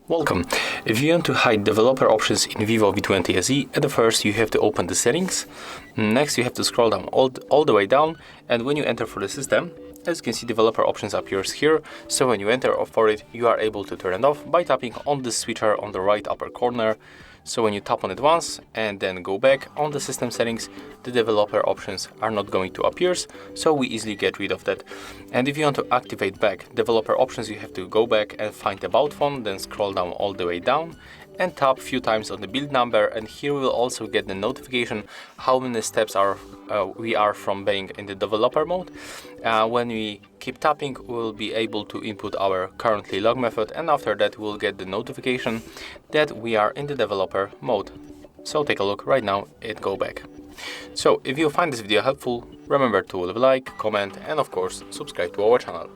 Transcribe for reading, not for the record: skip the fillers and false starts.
Welcome. If you want to hide developer options in VIVO V20 SE, at the first you have to open the settings. Next you have to scroll down all the way down, and when you enter for the system, as you can see, developer options appears here. So when you enter for it, you are able to turn it off by tapping on the switcher on the right upper corner. So when you tap on it once and then go back on the system settings, the developer options are not going to appear, so we easily get rid of that. And if you want to activate back developer options, you have to go back and find About Phone, then scroll down all the way down and tap a few times on the build number, and here we will also get the notification how many steps we are from being in the developer mode. When we keep tapping, we will be able to input our currently log method, and after that we'll get the notification that we are in the developer mode. So take a look right now and go back. So if you find this video helpful, remember to leave a like, comment and of course subscribe to our channel.